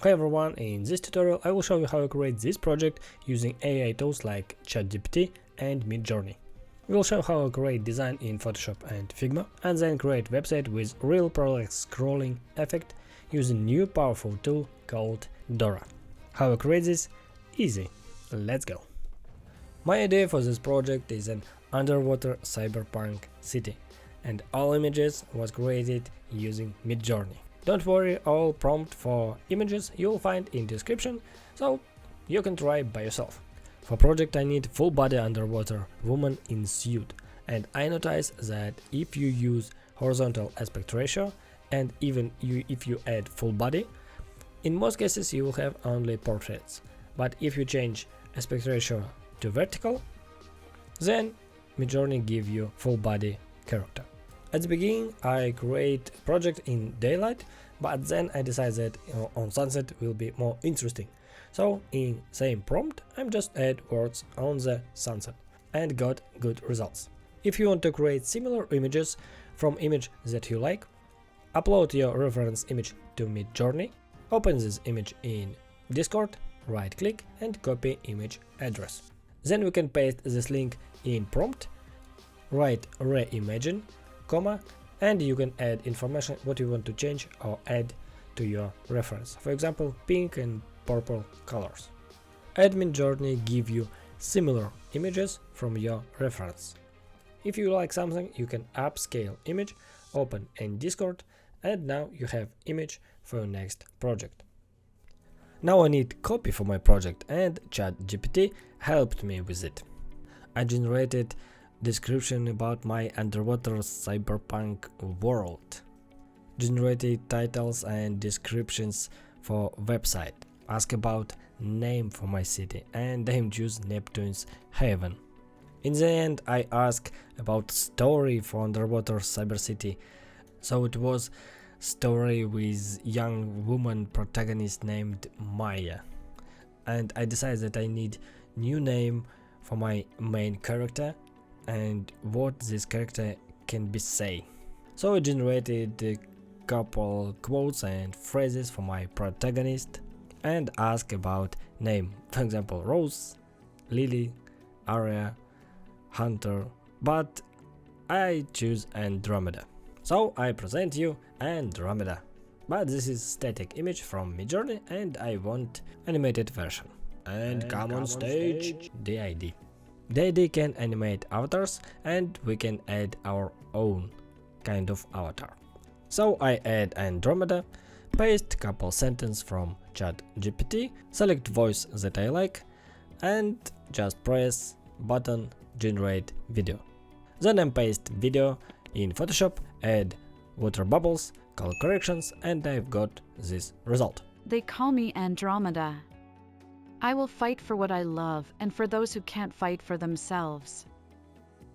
Hi everyone, in this tutorial I will show you how to create this project using AI tools like ChatGPT and Midjourney. We will show how to create design in Photoshop and Figma, and then create website with real Parallax scrolling effect using new powerful tool called Dora. How to create this? Easy. Let's go. My idea for this project is an underwater cyberpunk city, and all images was created using Midjourney. Don't worry, all prompt for images you'll find in description, so you can try by yourself. For project I need full body underwater woman in suit, and I notice that if you use horizontal aspect ratio and even if you add full body, in most cases you will have only portraits, but if you change aspect ratio to vertical, then Midjourney give you full body character. At the beginning I create a project in daylight, but then I decided that on sunset will be more interesting. So in same prompt I'm just add words on the sunset and got good results. If you want to create similar images from image that you like, upload your reference image to Midjourney, open this image in Discord, right click and copy image address. Then we can paste this link in prompt, write reimagine, comma, and you can add information what you want to change or add to your reference, for example pink and purple colors. Midjourney give you similar images from your reference. If you like something, you can upscale image, open in Discord, and now you have image for your next project. Now I need copy for my project, and ChatGPT helped me with it. I generated description about my underwater cyberpunk world, generated titles and descriptions for website, ask about name for my city, and then choose Neptune's Haven. In the end I asked about story for underwater cyber city, so it was story with young woman protagonist named Maya, and I decided that I need new name for my main character and what this character can be say. So I generated a couple quotes and phrases for my protagonist and asked about name, for example Rose, Lily, Aria, Hunter, but I choose Andromeda. So I present you Andromeda, but this is static image from Midjourney and I want animated version. And come on stage, the ID. The ID can animate avatars and we can add our own kind of avatar. So I add Andromeda, paste couple sentence from ChatGPT, select voice that I like, and just press button generate video. Then I paste video in Photoshop, add water bubbles, color corrections, and I've got this result. They call me Andromeda. I will fight for what I love and for those who can't fight for themselves.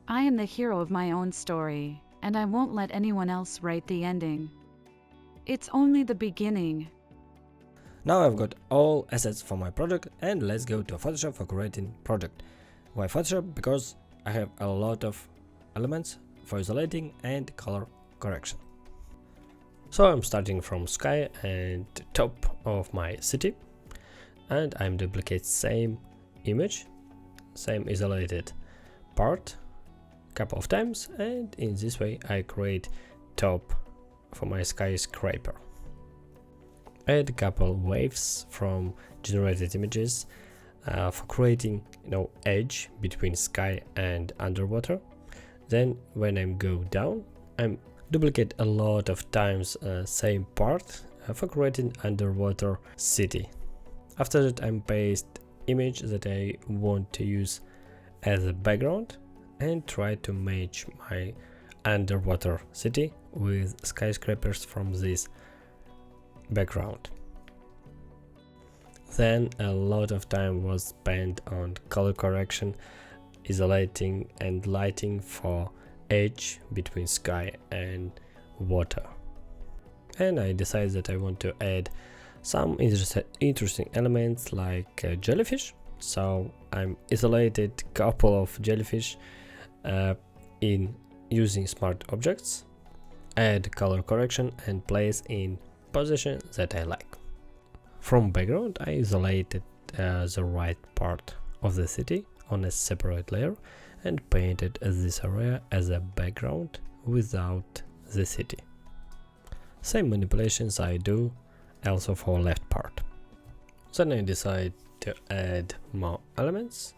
I am the hero of my own story, and I won't let anyone else write the ending. It's only the beginning. Now I've got all assets for my project, and let's go to Photoshop for creating project. Why Photoshop? Because I have a lot of elements for isolating and color correction. So I'm starting from sky and top of my city, and I'm duplicate same image, same isolated part couple of times, and in this way I create top for my skyscraper. Add a couple waves from generated images for creating edge between sky and underwater. Then when I go down, I'm duplicate a lot of times same part for creating underwater city. After that I paste image that I want to use as a background and try to match my underwater city with skyscrapers from this background. Then a lot of time was spent on color correction, isolating and lighting for edge between sky and water. And I decided that I want to add some interesting elements like jellyfish, so I'm isolated couple of jellyfish in using smart objects, add color correction and place in position that I like. From background, I isolated the right part of the city on a separate layer and painted this area as a background without the city. Same manipulations I do also for left part. Then I decide to add more elements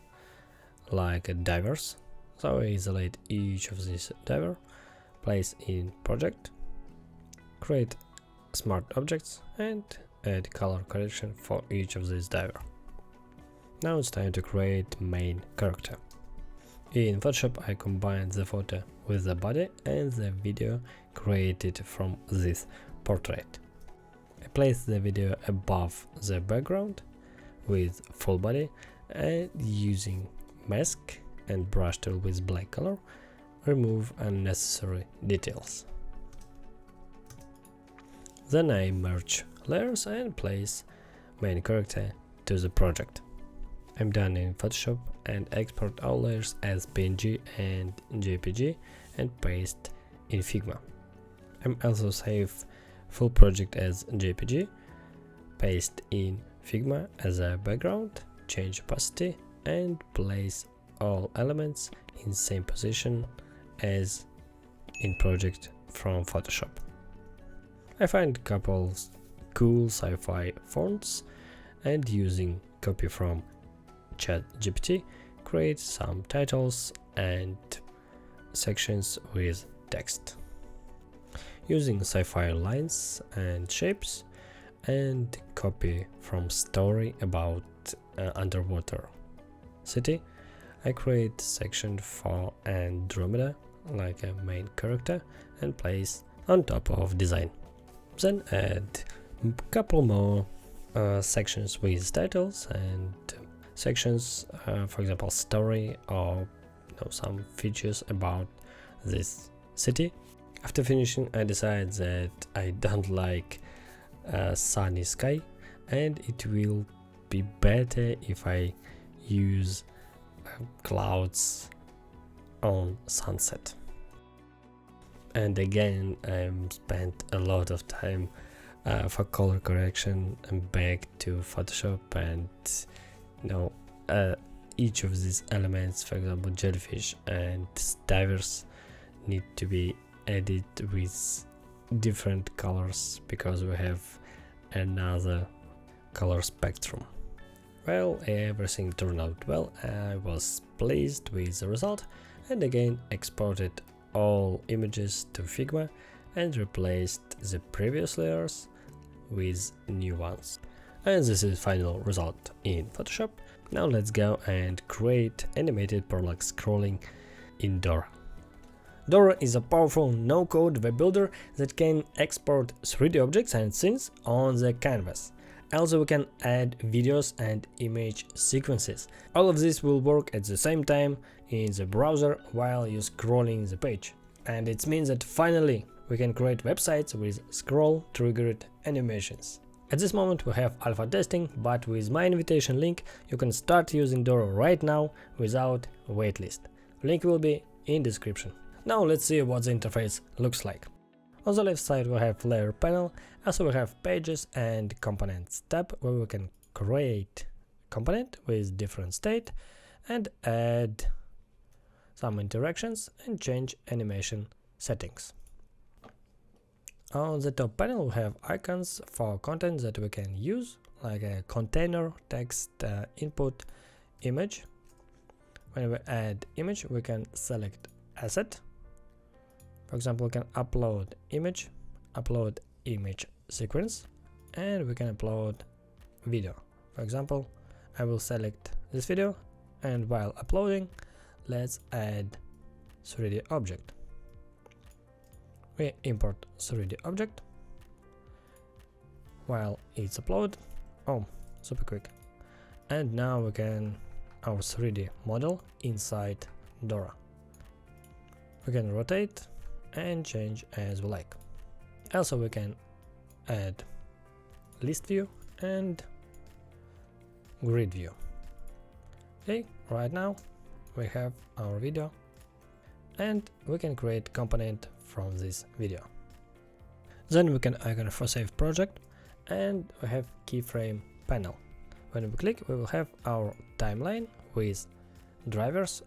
like divers. So I isolate each of these diver, place in project, create smart objects and add color correction for each of these diver. Now it's time to create main character. In Photoshop I combine the photo with the body and the video created from this portrait. I place the video above the background with full body and using mask and brush tool with black color, remove unnecessary details. Then I merge layers and place main character to the project. I'm done in Photoshop and export all layers as PNG and JPG and paste in Figma. I'm also save full project as JPG, paste in Figma as a background, change opacity and place all elements in same position as in project from Photoshop. I find couple cool sci-fi fonts and using copy from ChatGPT create some titles and sections with text. Using sci-fi lines and shapes and copy from story about underwater city, I create section for Andromeda like a main character and place on top of design. Then add a couple more sections with titles and sections, for example story or some features about this city. After finishing, I decide that I don't like sunny sky and it will be better if I use clouds on sunset. And again, I spent a lot of time for color correction and back to Photoshop and each of these elements, for example jellyfish and divers, need to be added with different colors because we have another color spectrum. Well, everything turned out well. I was pleased with the result and again exported all images to Figma and replaced the previous layers with new ones. And this is final result in Photoshop. Now let's go and create animated parallax scrolling in Dora. Dora is a powerful no-code web builder that can export 3D objects and scenes on the canvas. Also, we can add videos and image sequences. All of this will work at the same time in the browser while you're scrolling the page. And it means that finally we can create websites with scroll-triggered animations. At this moment we have alpha testing, but with my invitation link you can start using Dora right now without waitlist. Link will be in description. Now let's see what the interface looks like. On the left side we have layer panel, also we have pages and components tab where we can create component with different state and add some interactions and change animation settings. On the top panel we have icons for content that we can use, like a container, text, input, image. When we add image we can select asset. For example, we can upload image sequence, and we can upload video. For example, I will select this video, and while uploading, let's add 3D object. We import 3D object. While it's uploaded, super quick. And now we can our 3D model inside Dora. We can rotate and change as we like. Also we can add list view and grid view. Okay, right now we have our video and we can create component from this video. Then we can icon for save project and we have keyframe panel. When we click, we will have our timeline with drivers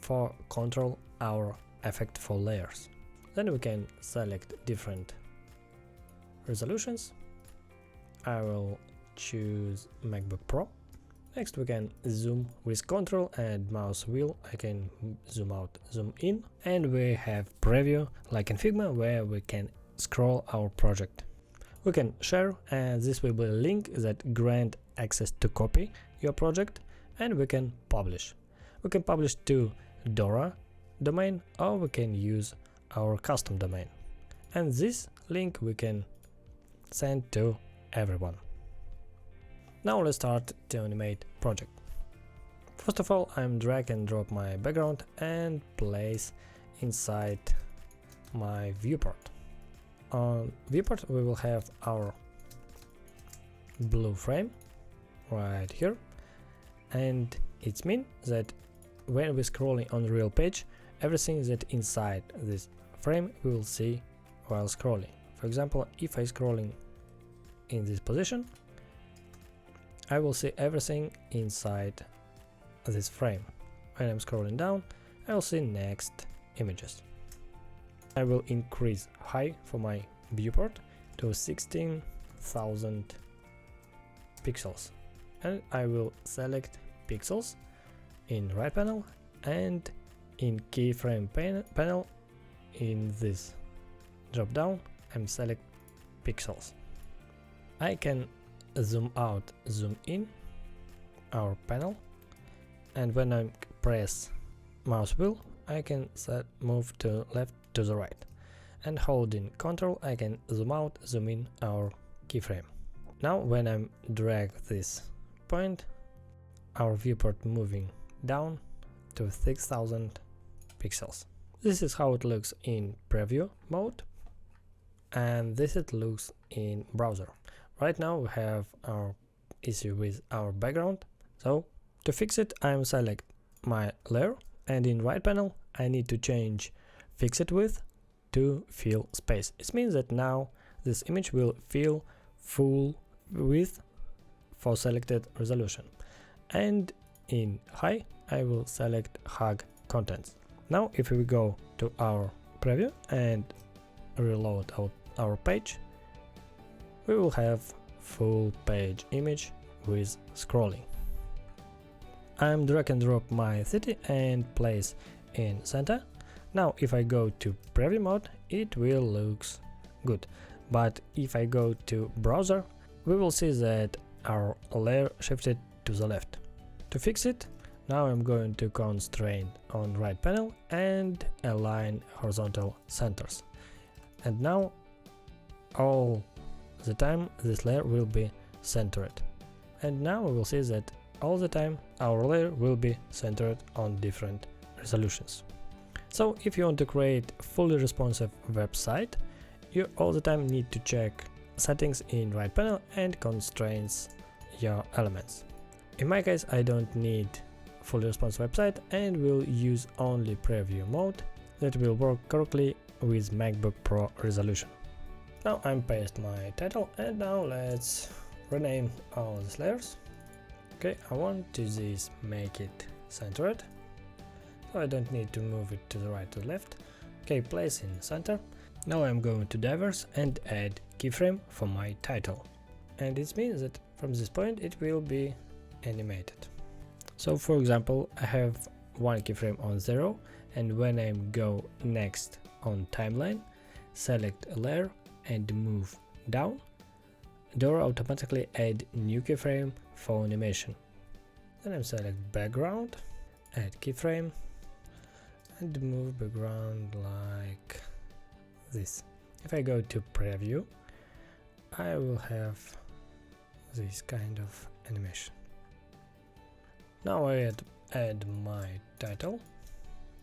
for control our effect for layers. Then we can select different resolutions. I will choose MacBook Pro. Next we can zoom with Ctrl and mouse wheel. I can zoom out, zoom in, and we have preview like in Figma where we can scroll our project. We can share, and this will be a link that grant access to copy your project, and we can publish. We can publish to Dora domain, or we can use our custom domain, and this link we can send to everyone. Now let's start to animate project. First of all, I'm drag and drop my background and place inside my viewport. On viewport we will have our blue frame right here, and it means that when we're scrolling on the real page, everything that inside this frame we will see while scrolling. For example, if I'm scrolling in this position, I will see everything inside this frame. When I'm scrolling down, I will see next images. I will increase height for my viewport to 16,000 pixels, and I will select pixels in right panel, and in keyframe panel in this drop down I'm select pixels. I can zoom out, zoom in our panel, and when I press mouse wheel I can move to left to the right, and holding Ctrl I can zoom out, zoom in our keyframe. Now when I drag this point, our viewport moving down to 6,000 pixels. This is how it looks in preview mode, and this it looks in browser. Right now we have our issue with our background, so to fix it I'm select my layer, and in right panel I need to change fixed width to fill space. It means that now this image will fill full width for selected resolution, and in high I will select hug contents. Now if we go to our preview and reload our page, we will have full page image with scrolling. I'm drag and drop my city and place in center. Now if I go to preview mode it will looks good, but if I go to browser we will see that our layer shifted to the left. To fix it, now I'm going to constrain on right panel and align horizontal centers, and now all the time this layer will be centered, and now we will see that all the time our layer will be centered on different resolutions. So if you want to create a fully responsive website, you all the time need to check settings in right panel and constraints your elements. In my case I don't need fully responsive website and will use only preview mode that will work correctly with MacBook Pro resolution. Now I'm paste my title, and now let's rename all these layers. Okay, I want to this make it centered, so I don't need to move it to the right or left. Okay, place in center. Now I'm going to drivers and add keyframe for my title, and it means that from this point it will be animated. So for example I have one keyframe on 0, and when I go next on timeline, select a layer and move down, Dora automatically add new keyframe for animation. Then I select background, add keyframe, and move background like this. If I go to preview, I will have this kind of animation. Now I add my title,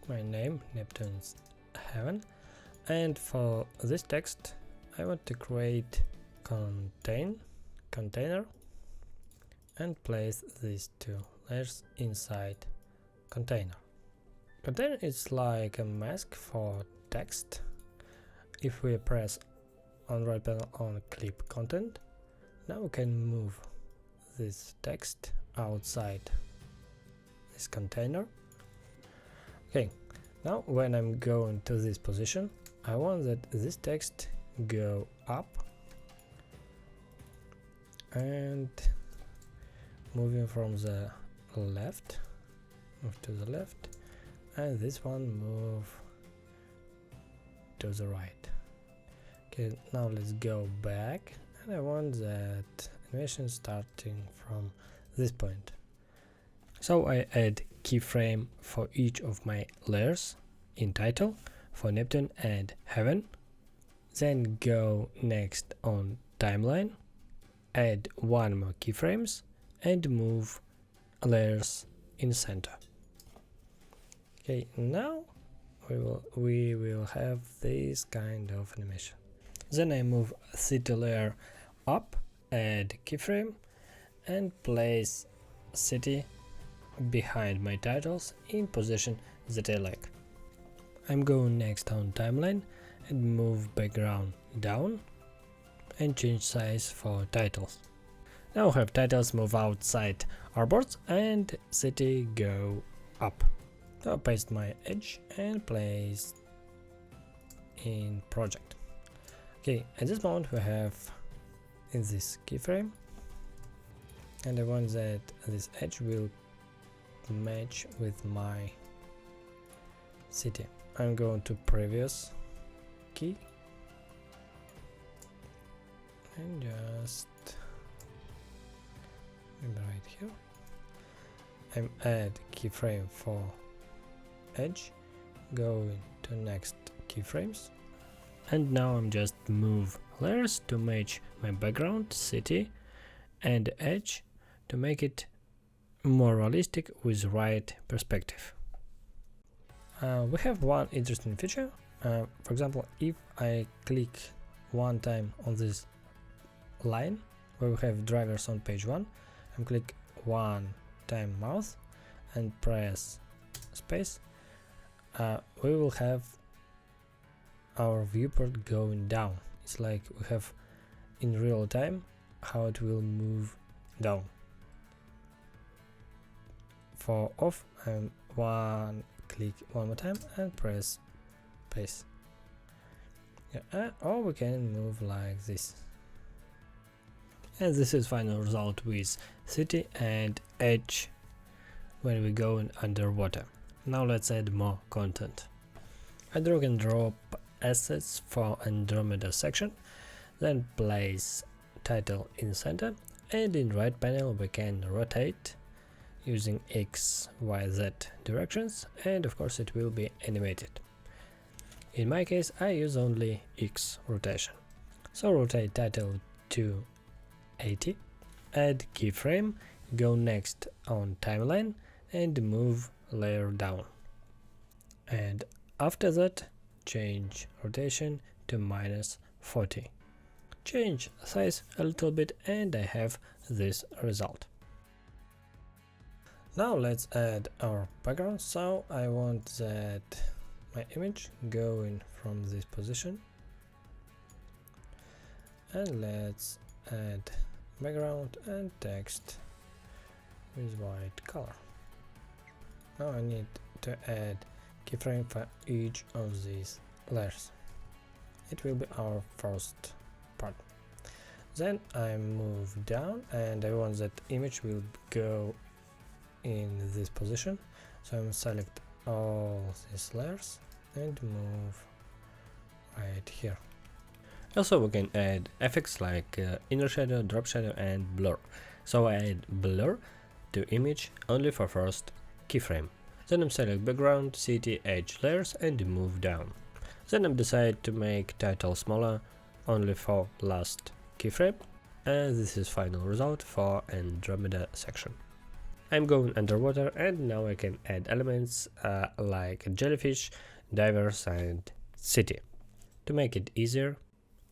my name, Neptune's Heaven, and for this text I want to create container and place these two layers inside container. Container is like a mask for text. If we press on right panel on clip content, now we can move this text outside this container. Okay, now when I'm going to this position, I want that this text go up and moving from the left, move to the left, and this one move to the right. Okay, now let's go back, and I want that animation starting from this point. So I add keyframe for each of my layers in title for Neptune and Heaven, then go next on timeline, add one more keyframes and move layers in center. Okay, now we will have this kind of animation. Then I move city layer up, add keyframe and place city behind my titles in position that I like. I'm going next on timeline and move background down and change size for titles. Now have titles move outside artboards and city go up. Now paste my edge and place in project. Okay, at this moment we have in this keyframe, and I want that this edge will match with my city. I'm going to previous key and just maybe right here. I'm add keyframe for edge, go to next keyframes, and now I'm just move layers to match my background, city and edge to make it more realistic with right perspective. We have one interesting feature. For example, if I click one time on this line where we have drivers on page 1 and click one time mouse and press space, we will have our viewport going down. It's like we have in real time how it will move down. For off, click one more time and press space. Yeah, or we can move like this. And this is final result with city and edge when we go in underwater. Now let's add more content. I drag and drop assets for Andromeda section, then place title in center, and in right panel we can rotate using X, Y, Z directions, and of course it will be animated. In my case I use only X rotation. So rotate title to 80, add keyframe, go next on timeline and move layer down. And after that change rotation to -40. Change size a little bit and I have this result. Now let's add our background. So I want that my image going from this position, and let's add background and text with white color. Now I need to add keyframe for each of these layers. It will be our first part. Then I move down and I want that image will go in this position, so I'm select all these layers and move right here. Also we can add effects like inner shadow, drop shadow and blur. So I add blur to image only for first keyframe. Then I'm select background, city, edge layers and move down. Then I'm decide to make title smaller only for last keyframe, and this is final result for Andromeda section. I'm going underwater and now I can add elements like jellyfish, divers and city. To make it easier,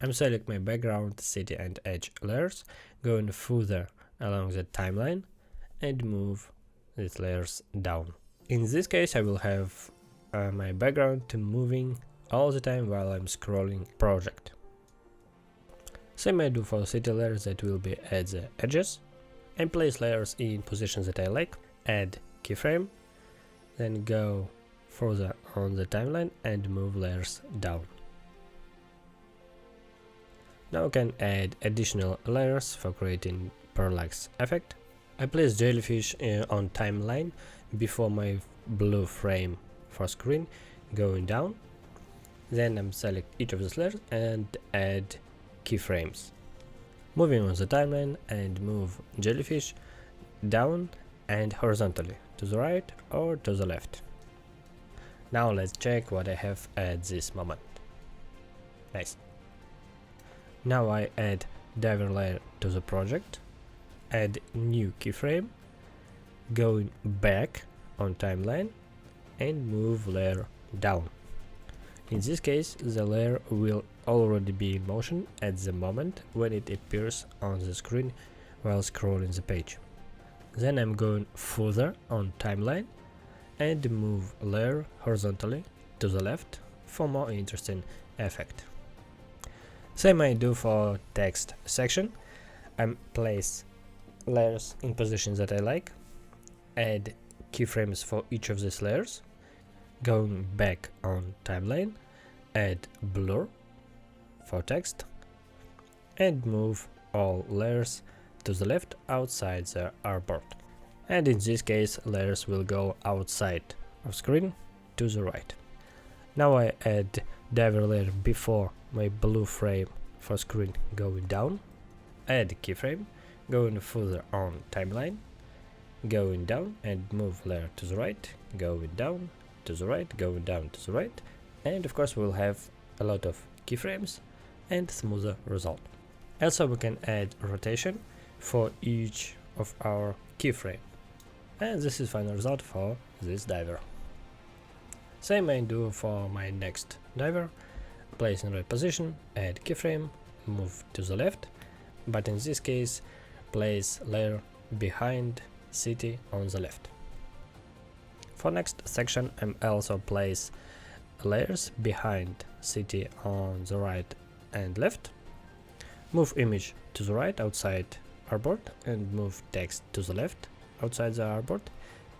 I'm select my background, city and edge layers, going further along the timeline and move these layers down. In this case I will have my background moving all the time while I'm scrolling project. Same I do for city layers, that will be at the edges, and place layers in positions that I like, add keyframe, then go further on the timeline and move layers down. Now I can add additional layers for creating parallax effect. I place jellyfish on timeline before my blue frame for screen going down. Then I'm select each of these layers and add keyframes. Moving on the timeline and move jellyfish down and horizontally to the right or to the left. Now let's check what I have at this moment. Nice. Now I add diver layer to the project, add new keyframe, going back on timeline and move layer down. In this case, the layer will already be in motion at the moment when it appears on the screen while scrolling the page. Then I'm going further on timeline and move layer horizontally to the left for more interesting effect. Same I do for text section. I place layers in positions that I like, add keyframes for each of these layers, going back on timeline, add blur for text, and move all layers to the left outside the artboard. And in this case, layers will go outside of screen to the right. Now I add diver layer before my blue frame for screen going down, add keyframe, going further on timeline, going down and move layer to the right, going down to the right, going down to the right, and of course we'll have a lot of keyframes and smoother result. Also we can add rotation for each of our keyframe, and this is final result for this diver. Same I do for my next diver, place in right position, add keyframe, move to the left, but in this case place layer behind city on the left. For next section I'm also place layers behind city on the right and left, move image to the right outside artboard and move text to the left outside the artboard,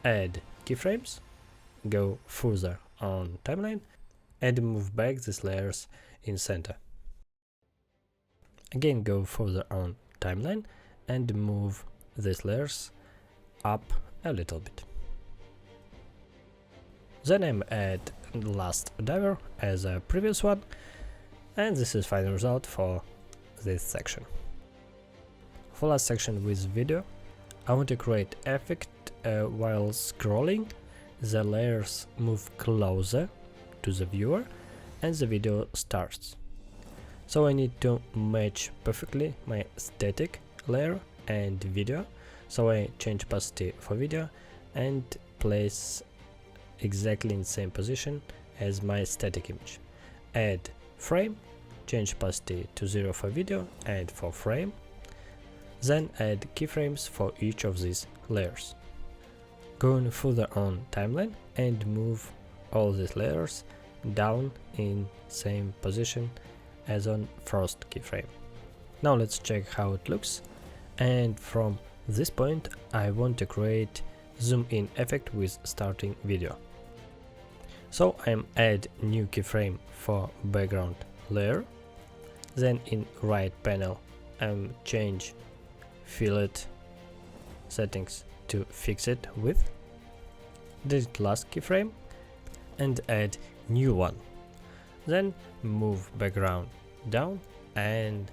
add keyframes, go further on timeline and move back these layers in center. Again go further on timeline and move these layers up a little bit. Then I'm add the last diver as a previous one, and this is final result for this section. For last section with video, I want to create effect while scrolling. The layers move closer to the viewer and the video starts. So I need to match perfectly my static layer and video. So I change opacity for video and place exactly in the same position as my static image. Add frame, change opacity to 0 for video and for frame. Then add keyframes for each of these layers. Going further on timeline and move all these layers down in same position as on first keyframe. Now let's check how it looks, and from this point I want to create zoom in effect with starting video. So I'm add new keyframe for background layer, then in right panel I'm change fillet settings to fix it with, delete last keyframe and add new one, then move background down and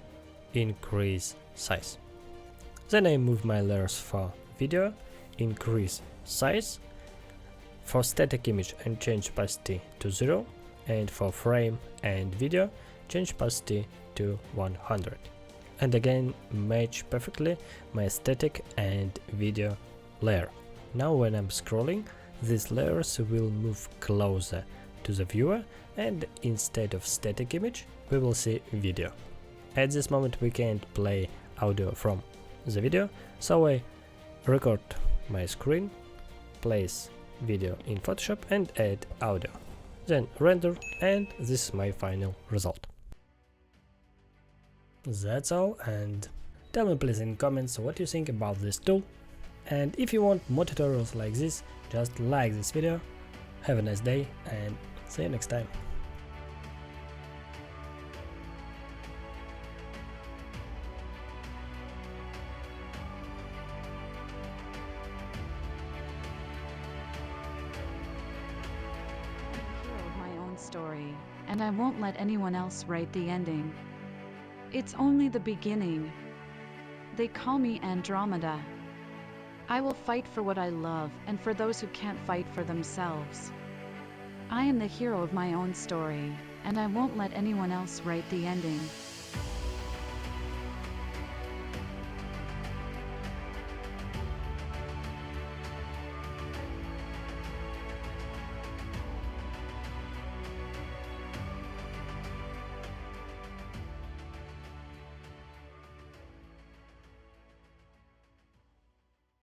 increase size. Then I move my layers for video, increase size, for static image and change opacity to 0, and for frame and video change opacity to 100. And again match perfectly my static and video layer. Now when I'm scrolling, these layers will move closer to the viewer, and instead of static image we will see video. At this moment we can't play audio from the video, so I record my screen, place video in Photoshop and add audio, then render, and this is my final result. That's all, and Tell me please in comments what you think about this tool, and if you want more tutorials like this, just like this video. Have a nice day and see you next time. Story, and I won't let anyone else write the ending. It's only the beginning. They call me Andromeda. I will fight for what I love and for those who can't fight for themselves. I am the hero of my own story, and I won't let anyone else write the ending.